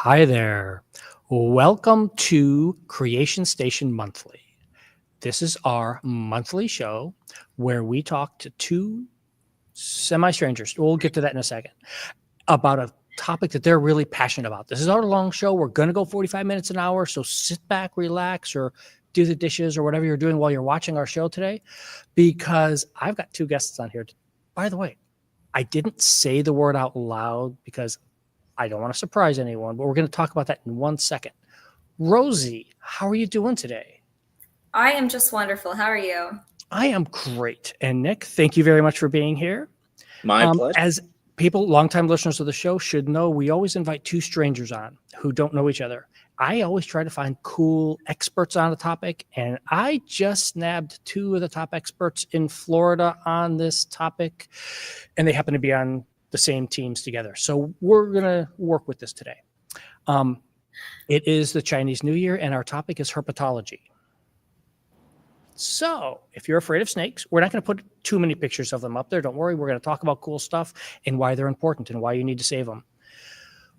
Hi there. Welcome to Creation Station Monthly. This is our monthly show where we talk to two semi-strangers. We'll get to that in a second about a topic that they're really passionate about. This is our long show. We're going to go 45 minutes an hour. So sit back, relax, or do the dishes or whatever you're doing while you're watching our show today, because I've got two guests on here. By the way, I didn't say the word out loud because I don't want to surprise anyone, but we're going to talk about that in 1 second. Rosie, how are you doing today? I am just wonderful. How are you? I am great. And Nick, thank you very much for being here. My pleasure. As people, longtime listeners of the show should know, we always invite two strangers on who don't know each other. I always try to find cool experts on a topic, and I just nabbed two of the top experts in Florida on this topic, and they happen to be on the same teams together. So we're going to work with this today. It is the Chinese New Year, and our topic is herpetology. So if you're afraid of snakes, we're not going to put too many pictures of them up there. Don't worry. We're going to talk about cool stuff and why they're important and why you need to save them.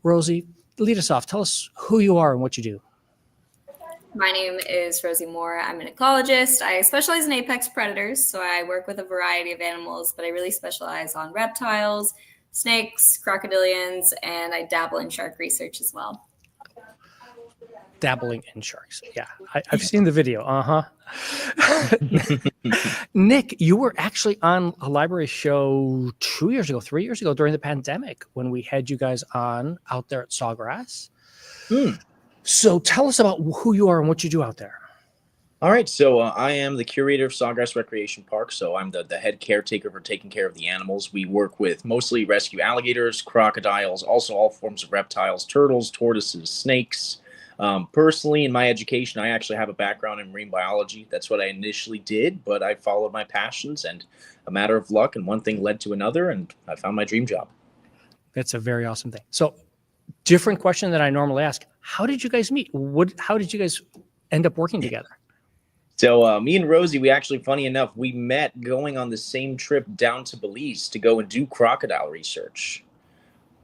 Rosie, lead us off. Tell us who you are and what you do. My name is Rosie Moore. I'm an ecologist. I specialize in apex predators, so I work with a variety of animals, but I really specialize on reptiles, snakes, crocodilians, and I dabble in shark research as well. Dabbling in sharks. Yeah, I've seen the video. Nick, you were actually on a library show 3 years ago during the pandemic when we had you guys on out there at Sawgrass. So tell us about who you are and what you do out there. All right, so I am the curator of Sawgrass Recreation Park, so I'm the head caretaker for taking care of the animals. We work with mostly rescue alligators, crocodiles, also all forms of reptiles, turtles, tortoises, snakes. Personally, in my education, I actually have a background in marine biology. That's what I initially did, but I followed my passions and a matter of luck, and one thing led to another, and I found my dream job. That's a very awesome thing. So different question than I normally ask. How did you guys meet? How did you guys end up working together? So me and Rosie, we actually, funny enough, we met going on the same trip down to Belize to go and do crocodile research,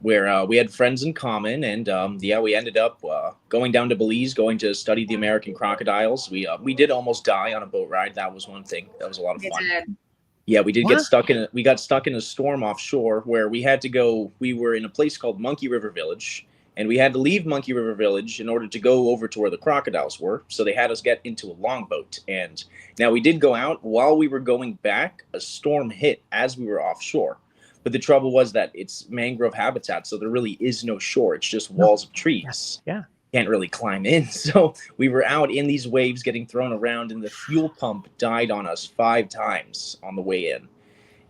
where we had friends in common, and we ended up going down to Belize, going to study the American crocodiles. We did almost die on a boat ride. That was one thing. That was a lot of fun. Yeah, we did get stuck in we got stuck in a storm offshore where we had to go. We were in a place called Monkey River Village, and we had to leave Monkey River Village in order to go over to where the crocodiles were. So they had us get into a longboat. And now we did go out. While we were going back, a storm hit as we were offshore. But the trouble was that it's mangrove habitat, so there really is no shore. It's just walls of trees. Yeah. Can't really climb in. So we were out in these waves getting thrown around, and the fuel pump died on us 5 times on the way in.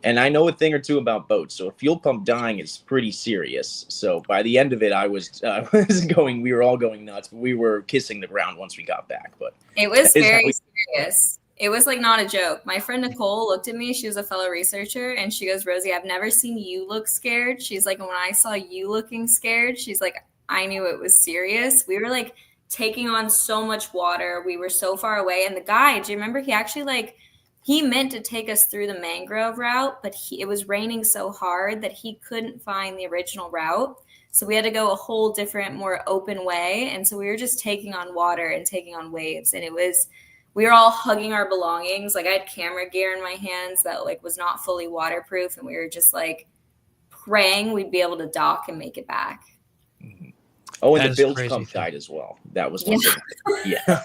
And I know a thing or two about boats, so a fuel pump dying is pretty serious. So by the end of it, we were all going nuts, but we were kissing the ground once we got back. But it was very serious. It was like not a joke. My friend Nicole looked at me. She was a fellow researcher, and she goes, "Rosie, I've never seen you look scared." She's like, "When I saw you looking scared," she's like, "I knew it was serious." We were like taking on so much water. We were so far away. And the guy, do you remember? He actually he meant to take us through the mangrove route, but it was raining so hard that he couldn't find the original route. So we had to go a whole different, more open way. And so we were just taking on water and taking on waves. And we were all hugging our belongings. Like I had camera gear in my hands that was not fully waterproof. And we were just praying we'd be able to dock and make it back. Mm-hmm. Oh, and the bilge pump died as well. That was one thing. Yeah.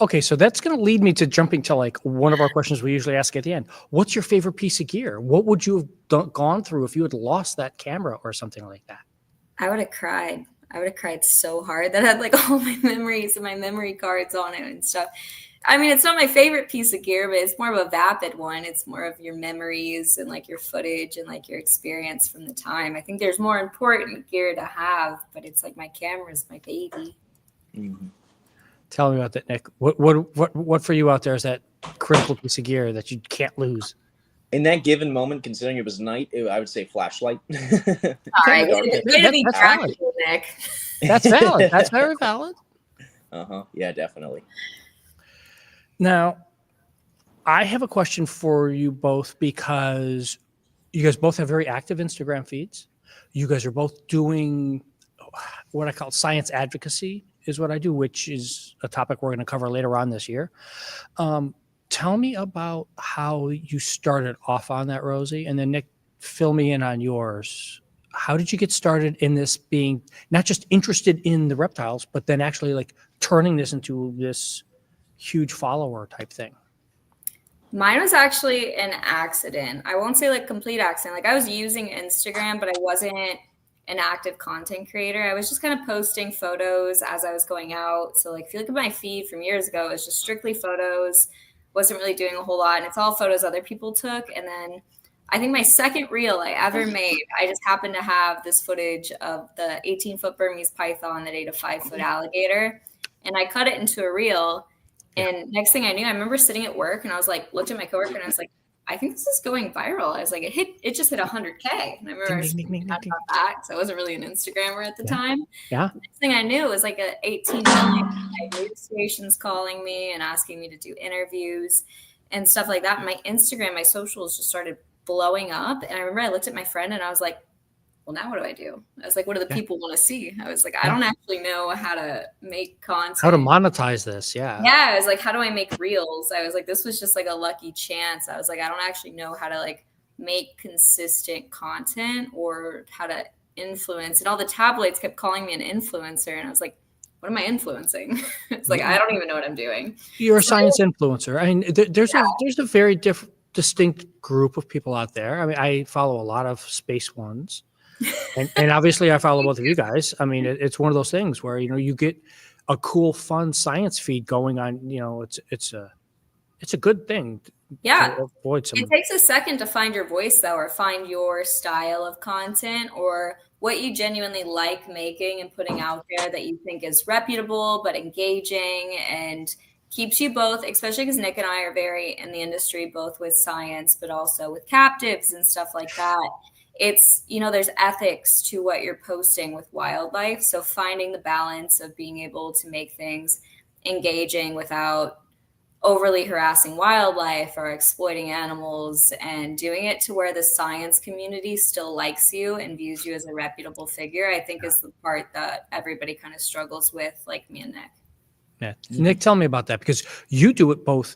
Okay, so that's going to lead me to jumping to one of our questions we usually ask at the end. What's your favorite piece of gear? What would you have gone through if you had lost that camera or something like that? I would have cried. I would have cried so hard. That had all my memories and my memory cards on it and stuff. I mean, it's not my favorite piece of gear, but it's more of a vapid one. It's more of your memories and your footage and your experience from the time. I think there's more important gear to have, but it's my camera's my baby. Mm-hmm. Tell me about that, Nick. What for you out there is that critical piece of gear that you can't lose? In that given moment, considering it was night, I would say flashlight. All right, that's valid. Nick. That's valid. That's very valid. Yeah, definitely. Now, I have a question for you both because you guys both have very active Instagram feeds. You guys are both doing what I call science advocacy is what I do, which is a topic we're going to cover later on this year. Tell me about how you started off on that, Rosie, and then Nick, fill me in on yours. How did you get started in this, being not just interested in the reptiles, but then actually like turning this into this huge follower type thing? Mine was actually an accident. I won't say like complete accident. Like I was using Instagram, but I wasn't an active content creator. I was just kind of posting photos as I was going out. So like if you look at my feed from years ago, it was just strictly photos, wasn't really doing a whole lot. And it's all photos other people took. And then I think my second reel I ever made, I just happened to have this footage of the 18-foot Burmese python that ate a 5-foot alligator. And I cut it into a reel. And next thing I knew, I remember sitting at work and I was like, looked at my coworker and I was like, I think this is going viral. I was like, it just hit 100K. And I remember I was about that. So I wasn't really an Instagrammer at the time. Yeah. Next thing I knew, it was like 18 million news stations calling me and asking me to do interviews and stuff like that. And my Instagram, my socials just started blowing up. And I remember I looked at my friend and I was like, well, now what do I do? I was like, what do the people want to see? I was like, I don't actually know how to make content. How to monetize this. Yeah. Yeah. I was like, how do I make reels? I was like, this was just like a lucky chance. I was like, I don't actually know how to like make consistent content or how to influence. And all the tabloids kept calling me an influencer. And I was like, what am I influencing? It's like, I don't even know what I'm doing. You're a science influencer. I mean, there's a very distinct group of people out there. I mean, I follow a lot of space ones. And obviously I follow both of you guys. I mean, it's one of those things where, you get a cool, fun science feed going on. It's a good thing. Yeah. To avoid some. It takes a second to find your voice though, or find your style of content or what you genuinely like making and putting out there that you think is reputable, but engaging and keeps you both, especially because Nick and I are very in the industry, both with science, but also with captives and stuff like that. It's, there's ethics to what you're posting with wildlife. So finding the balance of being able to make things engaging without overly harassing wildlife or exploiting animals and doing it to where the science community still likes you and views you as a reputable figure, I think is the part that everybody kind of struggles with, like me and Nick. Yeah. Nick, tell me about that, because you do it both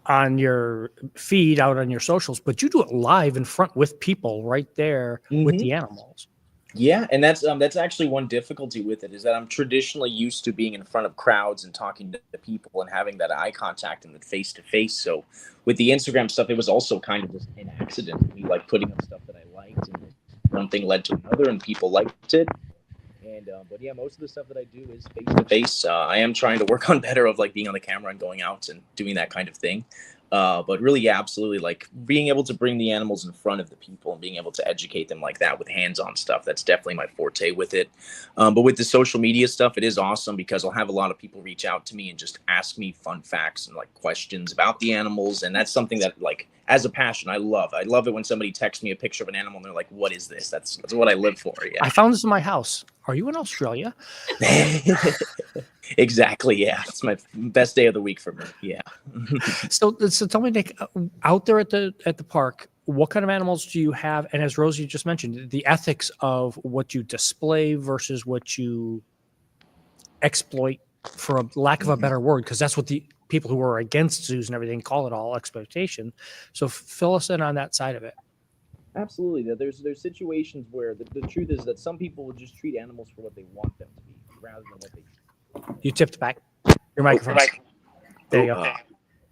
on your feed out on your socials, but you do it live in front with people right there with the animals. Yeah, and that's actually one difficulty with it, is that I'm traditionally used to being in front of crowds and talking to people and having that eye contact and the face to face. So with the Instagram stuff, it was also kind of just an accident. Me like putting up stuff that I liked, and one thing led to another, and people liked it. And but yeah, most of the stuff that I do is face to face. I am trying to work on better of like being on the camera and going out and doing that kind of thing. But really, yeah, absolutely, like being able to bring the animals in front of the people and being able to educate them like that with hands-on stuff. That's definitely my forte with it. But with the social media stuff, it is awesome because I'll have a lot of people reach out to me and just ask me fun facts and like questions about the animals. And that's something that, like, as a passion, I love. I love it when somebody texts me a picture of an animal and they're like, what is this? That's what I live for. Yeah. I found this in my house. Are you in Australia? Exactly. Yeah. It's my best day of the week for me. Yeah. So tell me, Nick, out there at the park, what kind of animals do you have? And as Rosie just mentioned, the ethics of what you display versus what you exploit, for a lack of a better word, because that's what the people who are against zoos and everything call it, all exploitation. So fill us in on that side of it. Absolutely. There's situations where the truth is that some people will just treat animals for what they want them to be rather than what they. You tipped back your microphone. There you go.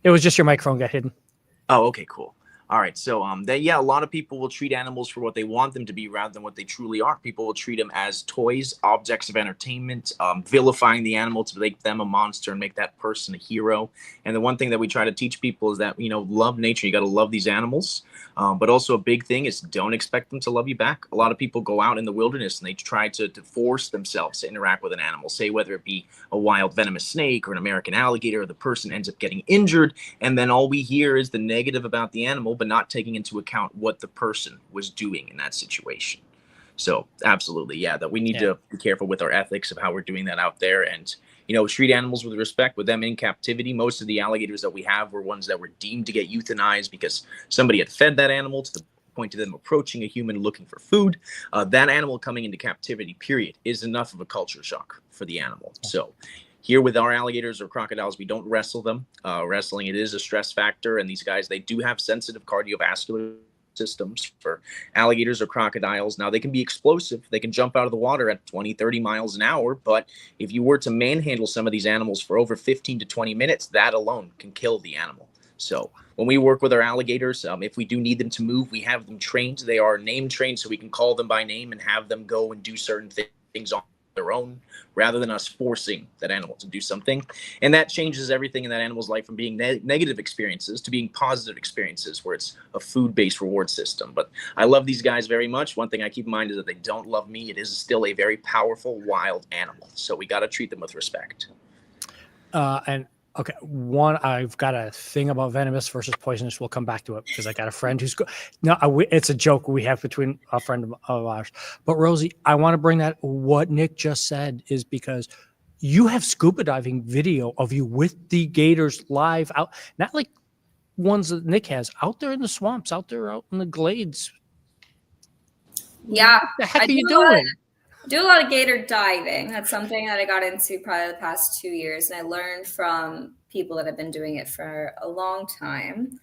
It was just your microphone got hidden. Oh, okay, cool. All right. So a lot of people will treat animals for what they want them to be rather than what they truly are. People will treat them as toys, objects of entertainment, vilifying the animal to make them a monster and make that person a hero. And the one thing that we try to teach people is that, love nature. You got to love these animals. But also a big thing is don't expect them to love you back. A lot of people go out in the wilderness and they try to force themselves to interact with an animal, say whether it be a wild venomous snake or an American alligator. The person ends up getting injured. And then all we hear is the negative about the animal, but not taking into account what the person was doing in that situation. So absolutely, yeah, that we need to be careful with our ethics of how we're doing that out there, and treat animals with respect, with them in captivity. Most of the alligators that we have were ones that were deemed to get euthanized because somebody had fed that animal to the point to them approaching a human looking for food, that animal coming into captivity, period, is enough of a culture shock for the animal. So here with our alligators or crocodiles, we don't wrestle them. Wrestling, it is a stress factor. And these guys, they do have sensitive cardiovascular systems. For alligators or crocodiles, now they can be explosive. They can jump out of the water at 20, 30 miles an hour. But if you were to manhandle some of these animals for over 15 to 20 minutes, that alone can kill the animal. So when we work with our alligators, if we do need them to move, we have them trained. They are name trained, so we can call them by name and have them go and do certain things on their own, rather than us forcing that animal to do something. And that changes everything in that animal's life from being negative experiences to being positive experiences, where it's a food-based reward system. But I love these guys very much. One thing I keep in mind is that they don't love me. It is still a very powerful wild animal, so we got to treat them with respect. And okay, one, I've got a thing about venomous versus poisonous. We'll come back to it because I got a friend who's it's a joke we have between a friend of ours. But Rosie, I want to bring that what Nick just said is because you have scuba diving video of you with the gators live out, not like ones that Nick has, out there in the swamps, out in the glades. Yeah, What the heck are you doing? Do a lot of gator diving. That's something that I got into probably the past 2 years, and I learned from people that have been doing it for a long time.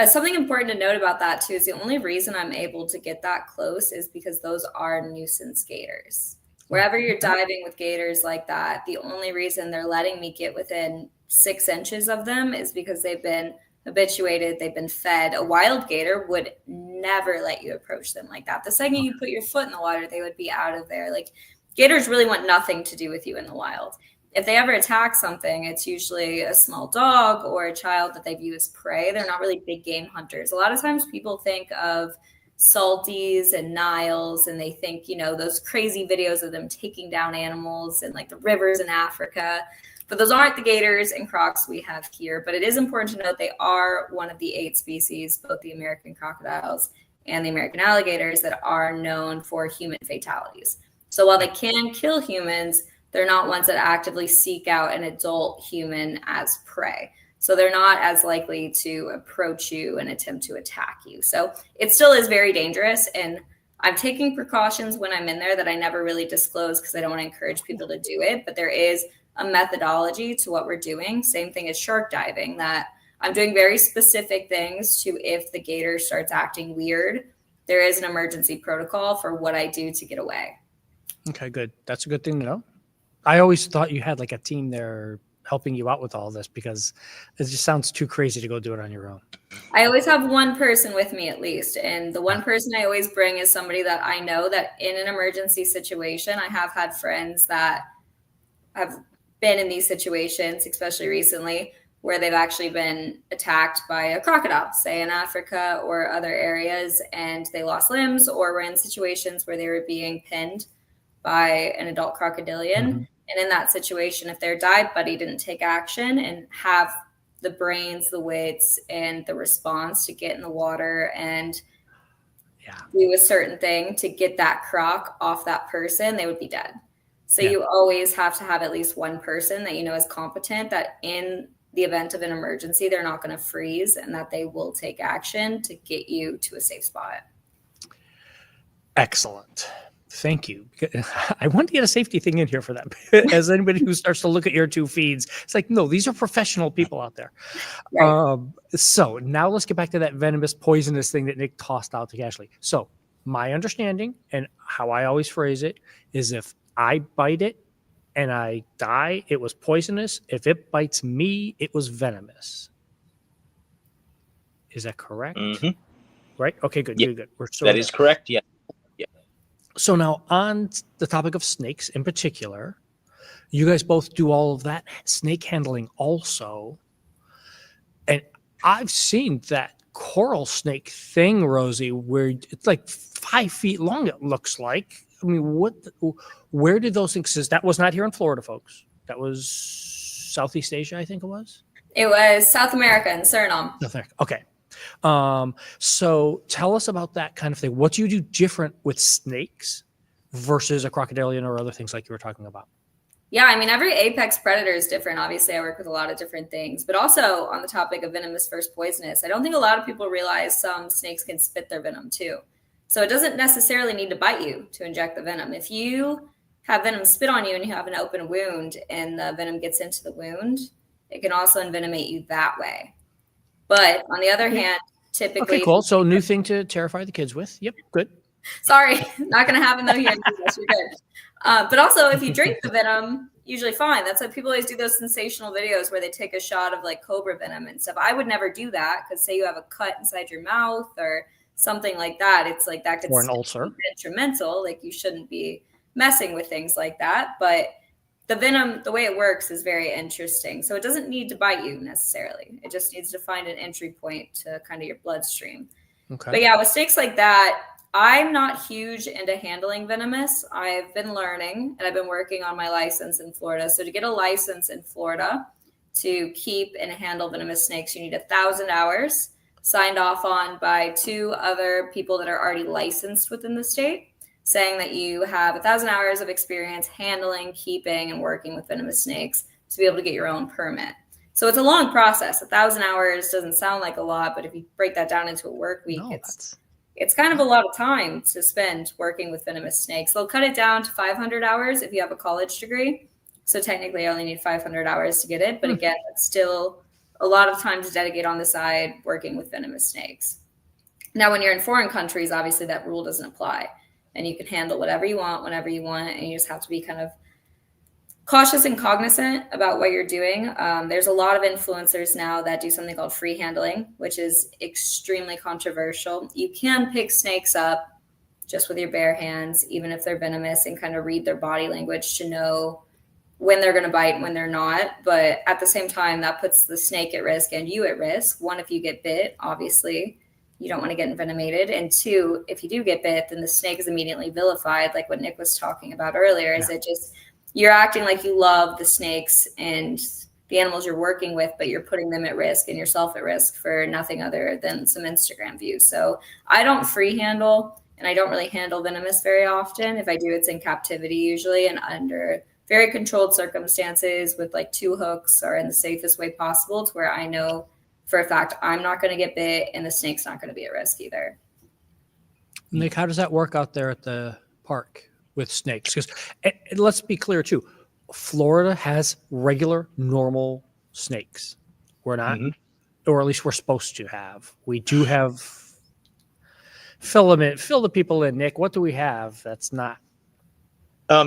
Something important to note about that too is the only reason I'm able to get that close is because those are nuisance gators. Wherever you're diving with gators like that, the only reason they're letting me get within 6 inches of them is because they've been habituated, they've been fed. A wild gator would never let you approach them like that. The second you put your foot in the water, they would be out of there. Like, gators really want nothing to do with you in the wild. If they ever attack something, it's usually a small dog or a child that they view as prey. They're not really big game hunters. A lot of times people think of salties and Niles, and they think, those crazy videos of them taking down animals in like the rivers in Africa. But those aren't the gators and crocs we have here. But it is important to note they are one of the 8 species, both the American crocodiles and the American alligators, that are known for human fatalities. So while they can kill humans, they're not ones that actively seek out an adult human as prey. So they're not as likely to approach you and attempt to attack you. So it still is very dangerous. And I'm taking precautions when I'm in there that I never really disclose because I don't want to encourage people to do it. But there is a methodology to what we're doing. Same thing as shark diving, that I'm doing very specific things to, if the gator starts acting weird, there is an emergency protocol for what I do to get away. Okay, good. That's a good thing to know. I always thought you had like a team there helping you out with all this because it just sounds too crazy to go do it on your own. I always have one person with me at least. And the one person I always bring is somebody that I know that in an emergency situation, I have had friends that have been in these situations, especially recently, where they've actually been attacked by a crocodile, say in Africa or other areas, and they lost limbs, or were in situations where they were being pinned by an adult crocodilian. Mm-hmm. And in that situation, if their dive buddy didn't take action and have the brains, the wits, and the response to get in the water and do a certain thing to get that croc off that person, they would be dead. So you always have to have at least one person that is competent, that in the event of an emergency, they're not going to freeze, and that they will take action to get you to a safe spot. Excellent. Thank you. I want to get a safety thing in here for that. As anybody who starts to look at your 2 feeds, it's like, no, these are professional people out there. Right. So now let's get back to that venomous, poisonous thing that Nick tossed out to Ashley. So my understanding and how I always phrase it is, if I bite it and I die, it was poisonous. If it bites me, it was venomous. Is that correct? Mm-hmm. Right? Okay, good, good. That is correct, yeah. So now on the topic of snakes in particular, you guys both do all of that snake handling also. And I've seen that coral snake thing, Rosie, where it's like 5 feet long, it looks like. I mean, where did those things, because that was not here in Florida, folks. That was Southeast Asia, I think it was. It was South America and Suriname. Okay. So tell us about that kind of thing. What do you do different with snakes versus a crocodilian or other things like you were talking about? Yeah, I mean, every apex predator is different. Obviously, I work with a lot of different things, but also on the topic of venomous versus poisonous, I don't think a lot of people realize some snakes can spit their venom too. So it doesn't necessarily need to bite you to inject the venom. If you have venom spit on you and you have an open wound and the venom gets into the wound, it can also envenomate you that way. But on the other hand, typically, Okay, cool. So new thing to terrify the kids with. Yep, good. sorry, not going to happen though here. You're good. But also, if you drink the venom, usually fine. That's why people always do those sensational videos where they take a shot of like cobra venom and stuff. I would never do that because say you have a cut inside your mouth or something like that, it's like that could Or an ulcer. be detrimental. Like you shouldn't be messing with things like that. But the venom, the way it works is very interesting. So it doesn't need to bite you necessarily. It just needs to find an entry point to kind of your bloodstream. Okay. But yeah, with snakes like that, I'm not huge into handling venomous. I've been learning and I've been working on my license in Florida. So to get a license in Florida to keep and handle venomous snakes, you need 1,000 hours signed off on by 2 other people that are already licensed within the state, saying that you have 1,000 hours of experience handling, keeping, and working with venomous snakes to be able to get your own permit. So it's a long process. 1,000 hours doesn't sound like a lot, but if you break that down into a work week, it's kind of a lot of time to spend working with venomous snakes. They'll cut it down to 500 hours if you have a college degree. So technically I only need 500 hours to get it. But again, it's still a lot of time to dedicate on the side working with venomous snakes. Now, when you're in foreign countries, obviously that rule doesn't apply. And you can handle whatever you want, whenever you want. And you just have to be kind of cautious and cognizant about what you're doing. There's a lot of influencers now that do something called free handling, which is extremely controversial. You can pick snakes up just with your bare hands, even if they're venomous, and kind of read their body language to know when they're going to bite and when they're not. But at the same time, that puts the snake at risk and you at risk. 1, if you get bit, obviously, you don't want to get envenomated. And 2, if you do get bit, then the snake is immediately vilified, like what Nick was talking about earlier, is it just you're acting like you love the snakes and the animals you're working with, but you're putting them at risk and yourself at risk for nothing other than some Instagram views. So I don't free handle and I don't really handle venomous very often. If I do, it's in captivity usually and under very controlled circumstances with like 2 hooks or in the safest way possible to where I know for a fact I'm not going to get bit and the snake's not going to be at risk either. Nick, how does that work out there at the park with snakes? Because let's be clear too, Florida has regular, normal snakes. We're not, or at least we're supposed to have. We do have. Fill the people in, Nick. What do we have that's not?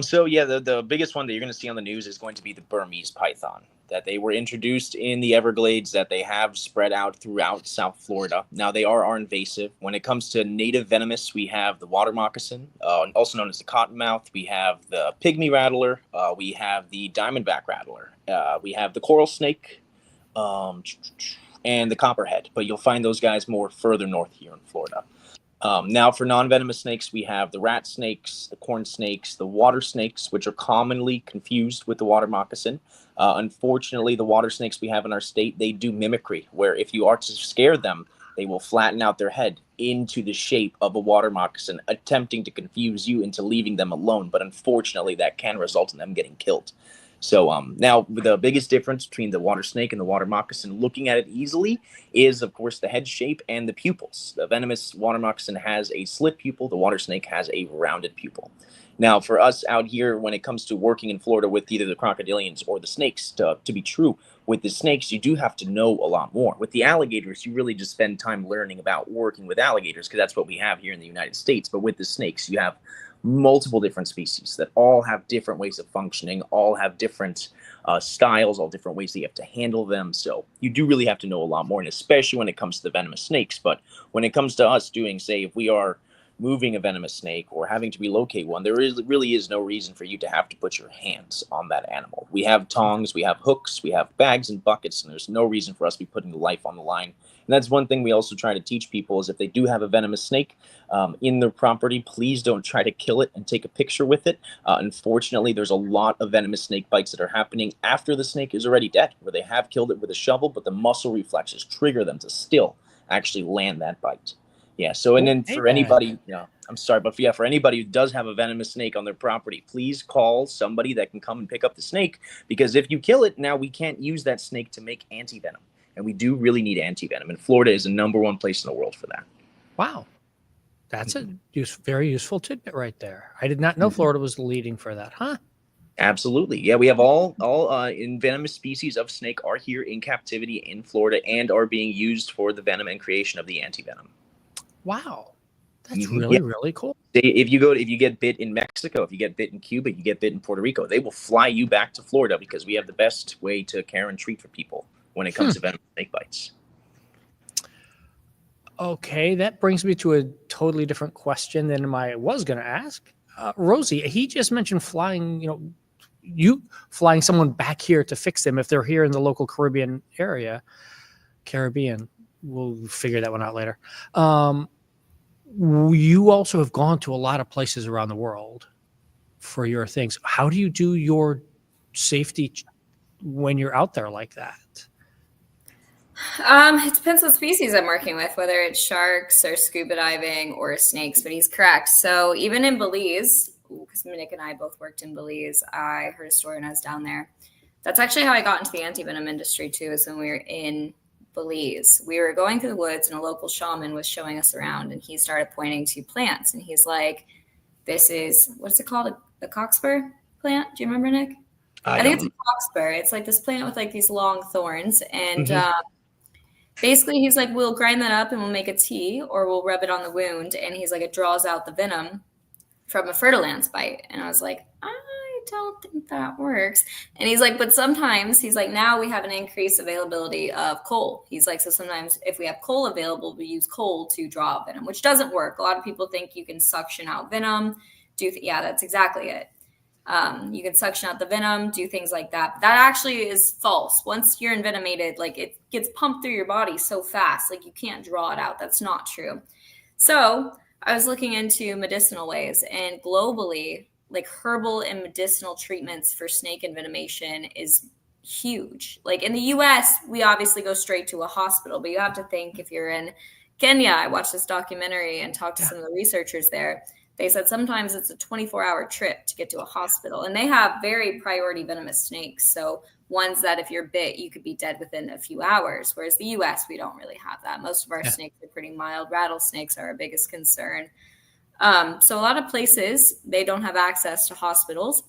So yeah, the biggest one that you're going to see on the news is going to be the Burmese python. That they were introduced in the Everglades, that they have spread out throughout South Florida. Now, they are invasive. When it comes to native venomous, we have the water moccasin, also known as the cottonmouth. We have the pygmy rattler. We have the diamondback rattler. We have the coral snake and the copperhead. But you'll find those guys more further north here in Florida. Now, for non-venomous snakes, we have the rat snakes, the corn snakes, the water snakes, which are commonly confused with the water moccasin. Unfortunately, the water snakes we have in our state, they do mimicry, where if you are to scare them, they will flatten out their head into the shape of a water moccasin, attempting to confuse you into leaving them alone. But unfortunately, that can result in them getting killed. So now the biggest difference between the water snake and the water moccasin, looking at it easily, is, of course, the head shape and the pupils. The venomous water moccasin has a slit pupil. The water snake has a rounded pupil. Now, for us out here, when it comes to working in Florida with either the crocodilians or the snakes, to be true, with the snakes, you do have to know a lot more. With the alligators, you really just spend time learning about working with alligators because that's what we have here in the United States. But with the snakes, you have multiple different species that all have different ways of functioning, all have different styles, all different ways that you have to handle them. So you do really have to know a lot more, and especially when it comes to the venomous snakes. But when it comes to us doing, say, if we are moving a venomous snake or having to relocate one, there really is no reason for you to have to put your hands on that animal. We have tongs, we have hooks, we have bags and buckets, and there's no reason for us to be putting life on the line. And that's one thing we also try to teach people is if they do have a venomous snake in their property, please don't try to kill it and take a picture with it. Unfortunately, there's a lot of venomous snake bites that are happening after the snake is already dead, where they have killed it with a shovel, but the muscle reflexes trigger them to still actually land that bite. Yeah. So, and then Okay, for then. anybody, I'm sorry, but for anybody who does have a venomous snake on their property, please call somebody that can come and pick up the snake, because if you kill it, now we can't use that snake to make antivenom. And we do really need antivenom. And Florida is the #1 place in the world for that. Wow. That's a very useful tidbit right there. I did not know Florida was leading for that, huh? Absolutely. Yeah, we have all venomous species of snake are here in captivity in Florida and are being used for the venom and creation of the antivenom. Wow. That's really, really cool. If you get bit in Mexico, if you get bit in Cuba, you get bit in Puerto Rico, they will fly you back to Florida because we have the best way to care and treat for people when it comes to venomous snake bites. Okay, that brings me to a totally different question than I was going to ask. Rosie, he just mentioned flying, you flying someone back here to fix them if they're here in the local Caribbean area. We'll figure that one out later. You also have gone to a lot of places around the world for your things. How do you do your safety when you're out there like that? It depends what species I'm working with, whether it's sharks or scuba diving or snakes, but he's correct. So even in Belize, because Nick and I both worked in Belize, I heard a story when I was down there. That's actually how I got into the antivenom industry too, is when we were in Belize. We were going through the woods and a local shaman was showing us around, and he started pointing to plants, and he's like, this is, what's it called? A cockspur plant? Do you remember, Nick? I think it's a cockspur. It's like this plant with like these long thorns, and basically, he's like, we'll grind that up and we'll make a tea, or we'll rub it on the wound. And he's like, it draws out the venom from a fertilance bite. And I was like, I don't think that works. And he's like, but sometimes, he's like, now we have an increased availability of coal. He's like, so sometimes if we have coal available, we use coal to draw venom, which doesn't work. A lot of people think you can suction out venom. Yeah, that's exactly it. You can suction out the venom, do things like that. But that actually is false. Once you're envenomated, like it gets pumped through your body so fast, like you can't draw it out. That's not true. So I was looking into medicinal ways, and globally, like herbal and medicinal treatments for snake envenomation is huge. Like in the US, we obviously go straight to a hospital, but you have to think if you're in Kenya, I watched this documentary and talked to some of the researchers there. They said sometimes it's a 24-hour trip to get to a hospital, and they have very priority venomous snakes. So ones that if you're bit, you could be dead within a few hours. Whereas the US, we don't really have that. Most of our snakes are pretty mild. Rattlesnakes are our biggest concern. So a lot of places, they don't have access to hospitals,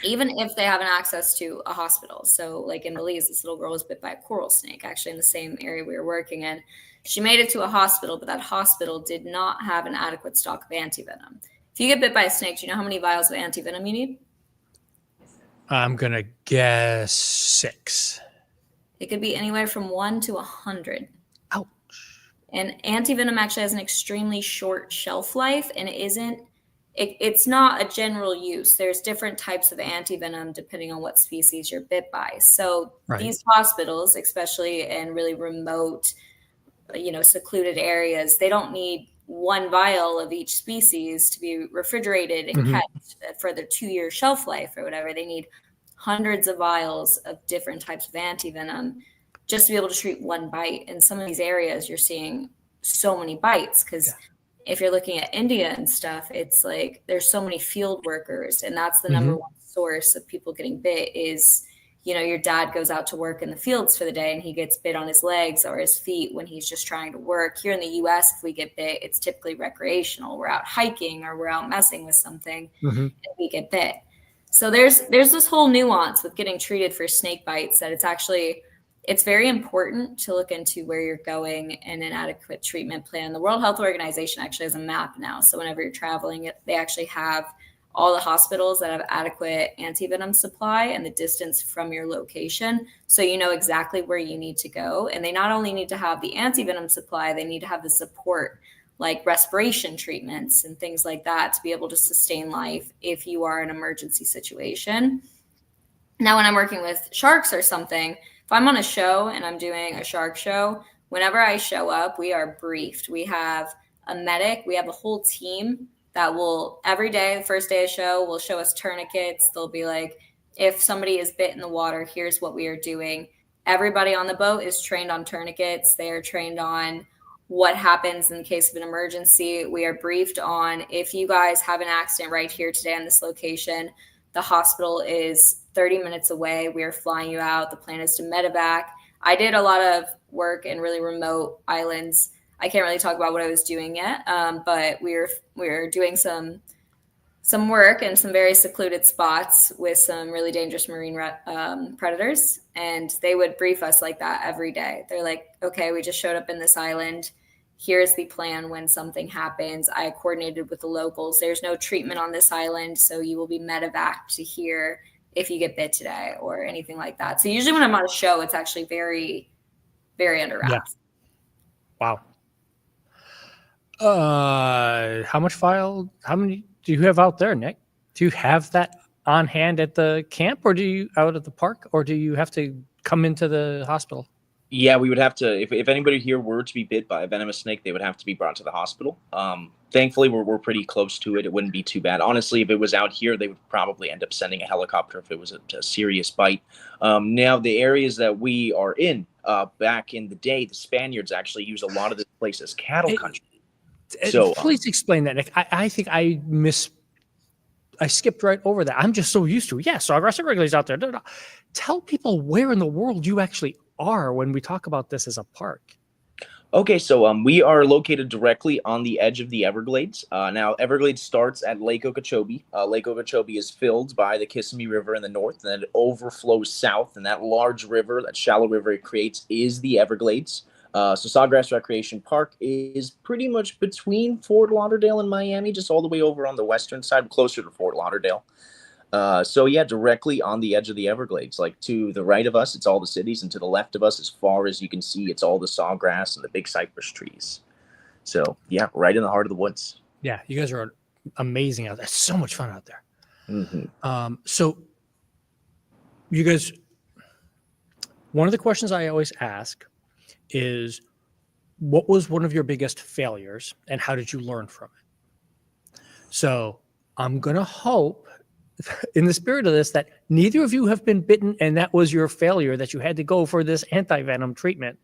even if they have an access to a hospital. So like in Belize, this little girl was bit by a coral snake, actually in the same area we were working in. She made it to a hospital, but that hospital did not have an adequate stock of antivenom. If you get bit by a snake, do you know how many vials of antivenom you need? I'm going to guess 6. It could be anywhere from 1 to 100. Ouch. And antivenom actually has an extremely short shelf life, and it's not a general use. There's different types of antivenom depending on what species you're bit by. So these hospitals, especially in really remote, secluded areas, they don't need one vial of each species to be refrigerated and kept for their 2-year shelf life or whatever. They need hundreds of vials of different types of antivenom just to be able to treat one bite. In some of these areas, you're seeing so many bites because if you're looking at India and stuff, it's like there's so many field workers, and that's the number one source of people getting bit is, your dad goes out to work in the fields for the day and he gets bit on his legs or his feet when he's just trying to work. Here in the US, if we get bit, it's typically recreational. We're out hiking or we're out messing with something and we get bit. So there's this whole nuance with getting treated for snake bites that it's very important to look into where you're going and an adequate treatment plan. The World Health Organization actually has a map now. So whenever you're traveling, they actually have all the hospitals that have adequate antivenom supply and the distance from your location. So you know exactly where you need to go. And they not only need to have the antivenom supply, they need to have the support like respiration treatments and things like that to be able to sustain life if you are in an emergency situation. Now, when I'm working with sharks or something, if I'm on a show and I'm doing a shark show, whenever I show up, we are briefed. We have a medic, we have a whole team that will every day, the first day of the show, will show us tourniquets. They'll be like, if somebody is bit in the water, here's what we are doing. Everybody on the boat is trained on tourniquets. They are trained on what happens in the case of an emergency. We are briefed on, if you guys have an accident right here today on this location, the hospital is 30 minutes away. We are flying you out. The plan is to medevac. I did a lot of work in really remote islands. I can't really talk about what I was doing yet, but we were doing some work in some very secluded spots with some really dangerous marine predators. And they would brief us like that every day. They're like, okay, we just showed up in this island. Here's the plan when something happens. I coordinated with the locals. There's no treatment on this island, so you will be medevaced to here if you get bit today or anything like that. So usually when I'm on a show, it's actually very, very under wraps. Yeah. Wow. How many do you have out there, Nick? Do you have that on hand at the camp, or do you out at the park, or do you have to come into the hospital? Yeah, we would have to, if anybody here were to be bit by a venomous snake, they would have to be brought to the hospital. Thankfully, we're pretty close to it. It wouldn't be too bad. Honestly, if it was out here, they would probably end up sending a helicopter if it was a serious bite. Now, the areas that we are in, back in the day, the Spaniards actually used a lot of this place as cattle country. So please explain that, Nick. I think I skipped right over that. I'm just so used to it. Yeah, Sawgrass Everglades out there. Tell people where in the world you actually are when we talk about this as a park. Okay, so we are located directly on the edge of the Everglades. Now, Everglades starts at Lake Okeechobee. Lake Okeechobee is filled by the Kissimmee River in the north, and then it overflows south. And that large river, that shallow river it creates, is the Everglades. So Sawgrass Recreation Park is pretty much between Fort Lauderdale and Miami, just all the way over on the western side, closer to Fort Lauderdale. So yeah, directly on the edge of the Everglades. Like to the right of us, it's all the cities, and to the left of us, as far as you can see, it's all the sawgrass and the big cypress trees. So yeah, right in the heart of the woods. Yeah, you guys are amazing out there. It's so much fun out there. Mm-hmm. So you guys, one of the questions I always ask is, what was one of your biggest failures and how did you learn from it? So I'm going to hope, in the spirit of this, that neither of you have been bitten and that was your failure, that you had to go for this anti-venom treatment.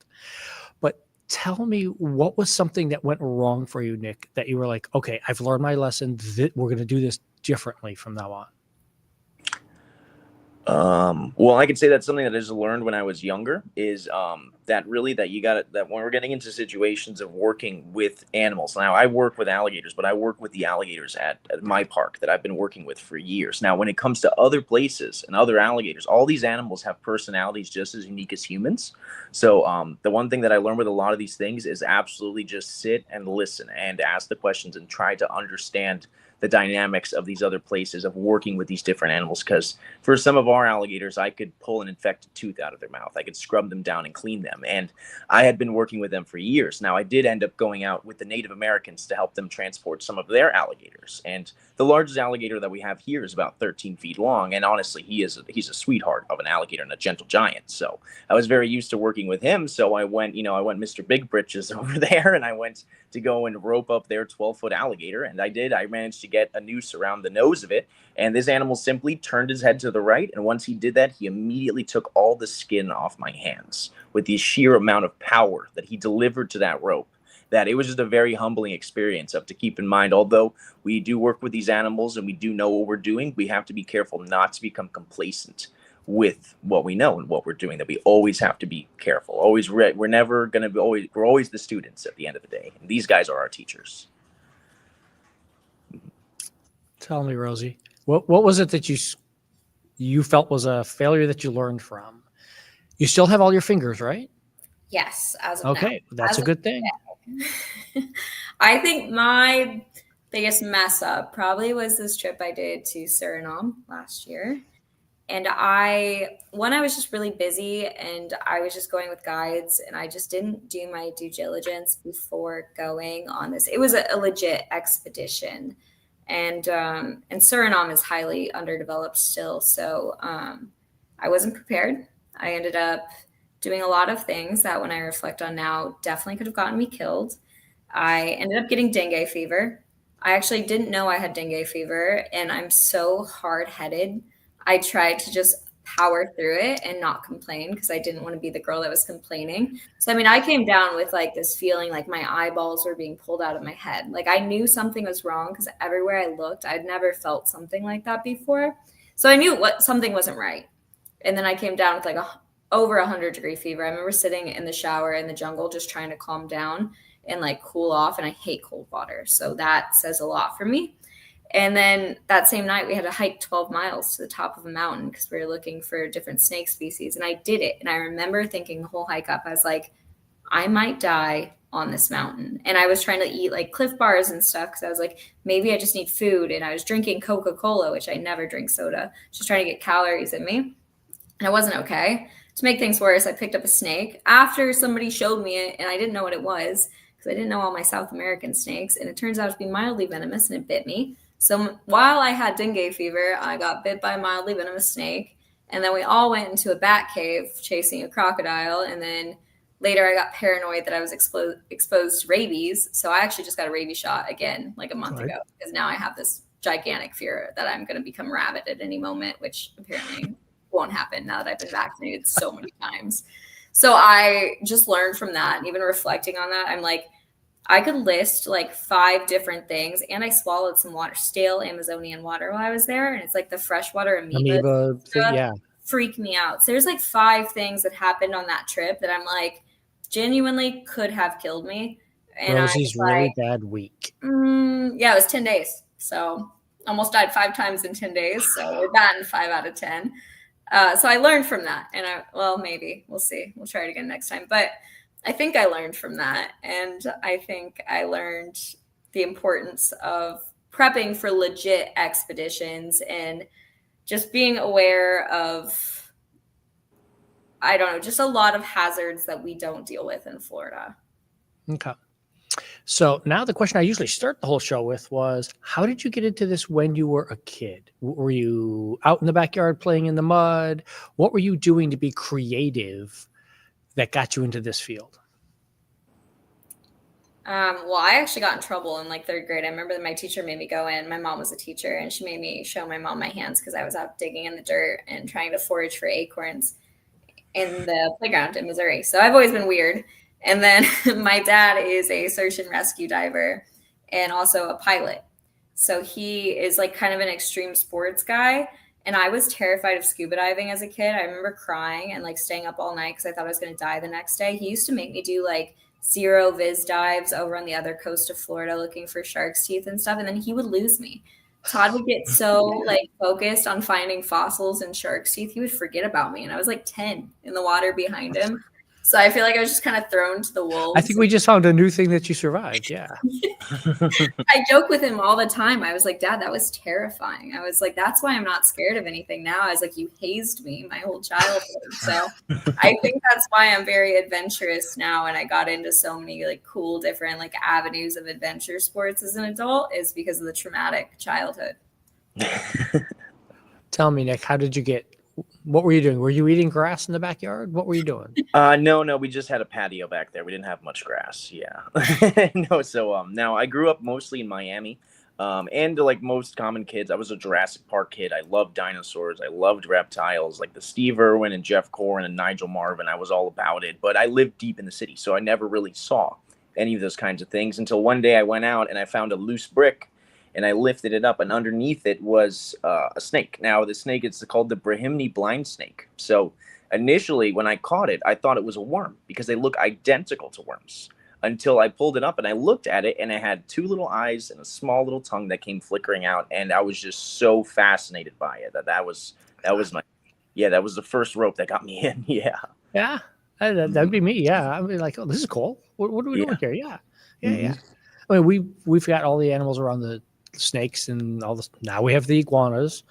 But tell me, what was something that went wrong for you, Nick, that you were like, okay, I've learned my lesson. We're going to do this differently from now on? Well, I could say that's something that I just learned when I was younger, is that when we're getting into situations of working with animals. Now, I work with alligators, but I work with the alligators at my park that I've been working with for years. Now, when it comes to other places and other alligators, all these animals have personalities just as unique as humans. So the one thing that I learned with a lot of these things is absolutely just sit and listen and ask the questions and try to understand the dynamics of these other places of working with these different animals. Because for some of our alligators, I could pull an infected tooth out of their mouth. I could scrub them down and clean them. And I had been working with them for years. Now, I did end up going out with the Native Americans to help them transport some of their alligators. And the largest alligator that we have here is about 13 feet long. And honestly, he's a sweetheart of an alligator and a gentle giant. So I was very used to working with him. So I went Mr. Big Britches over there, and I went to go and rope up their 12-foot alligator. And I managed to get a noose around the nose of it. And this animal simply turned his head to the right. And once he did that, he immediately took all the skin off my hands with the sheer amount of power that he delivered to that rope. That it was just a very humbling experience to keep in mind. Although we do work with these animals and we do know what we're doing, we have to be careful not to become complacent with what we know and what we're doing. That we always have to be careful. We're never going to be we're always the students at the end of the day. And these guys are our teachers. Tell me, Rosie, what was it that you felt was a failure that you learned from? You still have all your fingers, right? Yes. As of okay, now. That's a good thing. I think my biggest mess up probably was this trip I did to Suriname last year. And I was just really busy and I was just going with guides and I just didn't do my due diligence before going on this. It was a legit expedition. And Suriname is highly underdeveloped still. So I wasn't prepared. I ended up doing a lot of things that, when I reflect on now, definitely could have gotten me killed. I ended up getting dengue fever. I actually didn't know I had dengue fever, and I'm so hard-headed. I tried to just power through it and not complain, because I didn't want to be the girl that was complaining. So, I mean, I came down with like this feeling like my eyeballs were being pulled out of my head. Like I knew something was wrong because everywhere I looked, I'd never felt something like that before. So I knew something wasn't right. And then I came down with like over 100-degree fever. I remember sitting in the shower in the jungle, just trying to calm down and like cool off. And I hate cold water. So that says a lot for me. And then that same night, we had to hike 12 miles to the top of a mountain because we were looking for different snake species. And I did it. And I remember thinking the whole hike up, I was like, I might die on this mountain. And I was trying to eat like Cliff Bars and stuff because I was like, maybe I just need food. And I was drinking Coca-Cola, which I never drink soda, just trying to get calories in me. And I wasn't okay. To make things worse, I picked up a snake after somebody showed me it, and I didn't know what it was because I didn't know all my South American snakes. And it turns out to be mildly venomous, and it bit me. So while I had dengue fever, I got bit by a mildly venomous snake. And then we all went into a bat cave chasing a crocodile. And then later I got paranoid that I was exposed to rabies. So I actually just got a rabies shot again like a month ago, because now I have this gigantic fear that I'm going to become rabid at any moment, which apparently won't happen now that I've been vaccinated so many times. So I just learned from that. And even reflecting on that, I'm like, I could list like 5 different things, and I swallowed some water, stale Amazonian water while I was there. And it's like the freshwater amoeba thing, yeah, freak me out. So there's like 5 things that happened on that trip that I'm like, genuinely could have killed me. And Rosie's really bad week. Yeah, it was 10 days. So almost died 5 times in 10 days. So we're batting 5 out of 10. So I learned from that. And maybe we'll see. We'll try it again next time. But I think I learned from that. And I think I learned the importance of prepping for legit expeditions and just being aware of, I don't know, just a lot of hazards that we don't deal with in Florida. Okay. So now the question I usually start the whole show with was, how did you get into this when you were a kid? Were you out in the backyard playing in the mud? What were you doing to be creative that got you into this field? Well, I actually got in trouble in like 3rd grade. I remember that my teacher made me go in. My mom was a teacher, and she made me show my mom my hands because I was out digging in the dirt and trying to forage for acorns in the playground in Missouri. So I've always been weird. And then my dad is a search and rescue diver and also a pilot. So he is like kind of an extreme sports guy. And I was terrified of scuba diving as a kid. I remember crying and like staying up all night because I thought I was going to die the next day. He used to make me do like 0 viz dives over on the other coast of Florida looking for shark's teeth and stuff. And then he would lose me. Todd would get so like focused on finding fossils and shark's teeth, he would forget about me. And I was like 10 in the water behind him. So I feel like I was just kind of thrown to the wolves. I think we just found a new thing that you survived. Yeah. I joke with him all the time. I was like, Dad, that was terrifying. I was like, that's why I'm not scared of anything now. I was like, you hazed me my whole childhood. So I think that's why I'm very adventurous now. And I got into so many like cool, different like avenues of adventure sports as an adult, is because of the traumatic childhood. Tell me, Nick, how did you get, what were you doing? Were you eating grass in the backyard? What were you doing? No, we just had a patio back there. We didn't have much grass. Yeah. No, so now I grew up mostly in Miami. And like most common kids, I was a Jurassic Park kid. I loved dinosaurs. I loved reptiles, like the Steve Irwin and Jeff Corrin and Nigel Marvin. I was all about it. But I lived deep in the city, so I never really saw any of those kinds of things until one day I went out and I found a loose brick. And I lifted it up, and underneath it was a snake. Now, the snake is called the Brahimni blind snake. So initially, when I caught it, I thought it was a worm because they look identical to worms, until I pulled it up and I looked at it, and it had 2 little eyes and a small little tongue that came flickering out. And I was just so fascinated by it that was the first rope that got me in. Yeah. Yeah. That'd be me. Yeah. I'd be like, oh, this is cool. What are we doing here? Yeah. Yeah. I mean, we've got all the animals around the snakes and all this. Now we have the iguanas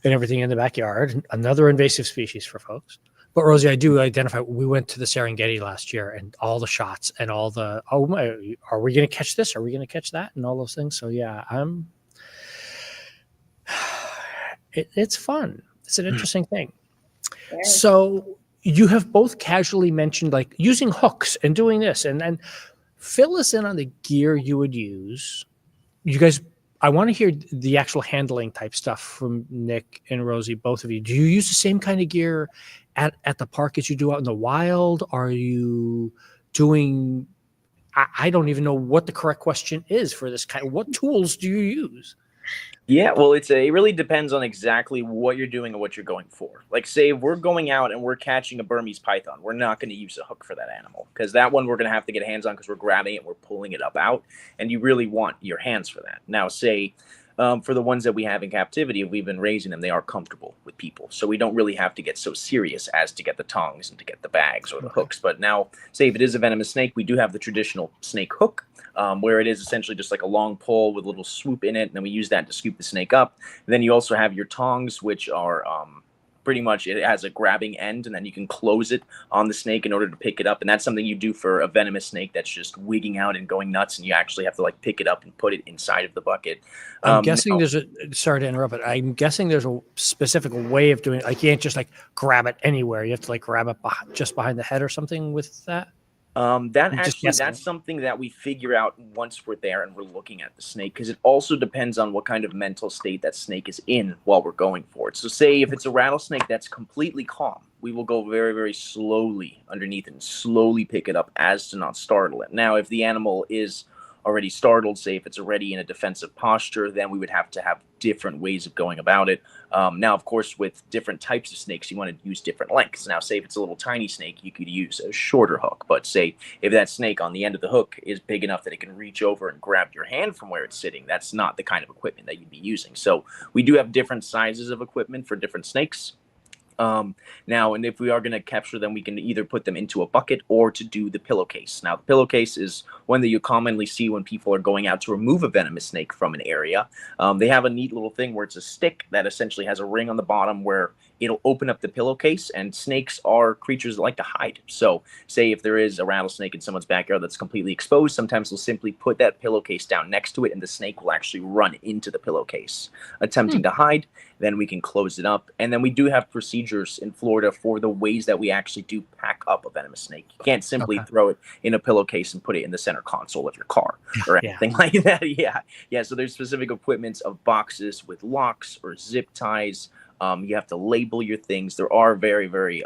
and everything in the backyard. Another invasive species for folks. But Rosie, I do identify. We went to the Serengeti last year, and all the shots and all the are we going to catch this? Are we going to catch that? And all those things. So yeah, it's fun. It's an interesting thing. Yeah. So you have both casually mentioned like using hooks and doing this, and fill us in on the gear you would use. You guys I want to hear the actual handling type stuff from Nick and Rosie, both of you. Do you use the same kind of gear at the park as you do out in the wild? Are you doing? I don't even know what the correct question is for this kind. What tools do you use? Yeah, well, it really depends on exactly what you're doing and what you're going for. Like, say, if we're going out and we're catching a Burmese python, we're not going to use a hook for that animal because that one we're going to have to get hands on because we're grabbing it, we're pulling it up out, and you really want your hands for that. Now, say, for the ones that we have in captivity, if we've been raising them, they are comfortable with people, so we don't really have to get so serious as to get the tongs and to get the bags or the hooks. But now, say if it is a venomous snake, we do have the traditional snake hook. Where it is essentially just like a long pole with a little swoop in it, and then we use that to scoop the snake up. And then you also have your tongs, which are pretty much, it has a grabbing end, and then you can close it on the snake in order to pick it up. And that's something you do for a venomous snake that's just wigging out and going nuts, and you actually have to like pick it up and put it inside of the bucket. I'm guessing there's a, sorry to interrupt, but I'm guessing there's a specific way of doing it. Like you can't just like grab it anywhere. You have to like grab it just behind the head or something with that. That's something that we figure out once we're there and we're looking at the snake, because it also depends on what kind of mental state that snake is in while we're going for it. So say if it's a rattlesnake that's completely calm, we will go very, very slowly underneath it and slowly pick it up as to not startle it. Now, if the animal is already startled, say if it's already in a defensive posture, then we would have to have different ways of going about it. Now, of course, with different types of snakes, you want to use different lengths. Now, say if it's a little tiny snake, you could use a shorter hook. But say if that snake on the end of the hook is big enough that it can reach over and grab your hand from where it's sitting, that's not the kind of equipment that you'd be using. So we do have different sizes of equipment for different snakes. Now, and if we are going to capture them, we can either put them into a bucket or to do the pillowcase. Now, the pillowcase is one that you commonly see when people are going out to remove a venomous snake from an area. They have a neat little thing where it's a stick that essentially has a ring on the bottom where it'll open up the pillowcase, and snakes are creatures that like to hide. So say if there is a rattlesnake in someone's backyard that's completely exposed, sometimes they'll simply put that pillowcase down next to it, and the snake will actually run into the pillowcase, attempting to hide. Then we can close it up. And then we do have procedures in Florida for the ways that we actually do pack up a venomous snake. You can't simply throw it in a pillowcase and put it in the center console of your car or anything like that. Yeah. So there's specific equipments of boxes with locks or zip ties. You have to label your things. There are very, very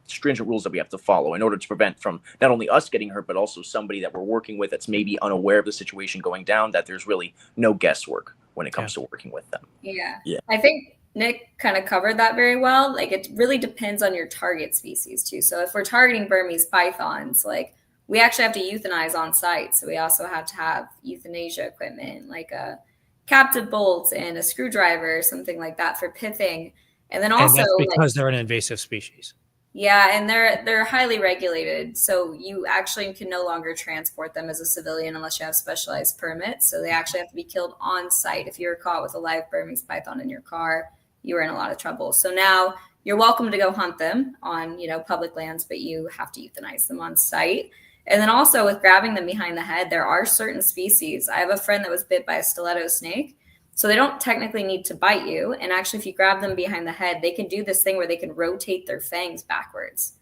stringent rules that we have to follow in order to prevent from not only us getting hurt, but also somebody that we're working with that's maybe unaware of the situation going down, that there's really no guesswork when it comes to working with them. Yeah. I think Nick kind of covered that very well. Like it really depends on your target species too. So if we're targeting Burmese pythons, like we actually have to euthanize on site. So we also have to have euthanasia equipment, like a captive bolt and a screwdriver, something like that for piffing. And then also, and that's because they're an invasive species. Yeah, and they're highly regulated. So you actually can no longer transport them as a civilian unless you have specialized permits. So they actually have to be killed on site. If you're caught with a live Burmese python in your car, you are in a lot of trouble. So now you're welcome to go hunt them on, public lands, but you have to euthanize them on site. And then also with grabbing them behind the head, there are certain species. I have a friend that was bit by a stiletto snake. So they don't technically need to bite you. And actually, if you grab them behind the head, they can do this thing where they can rotate their fangs backwards.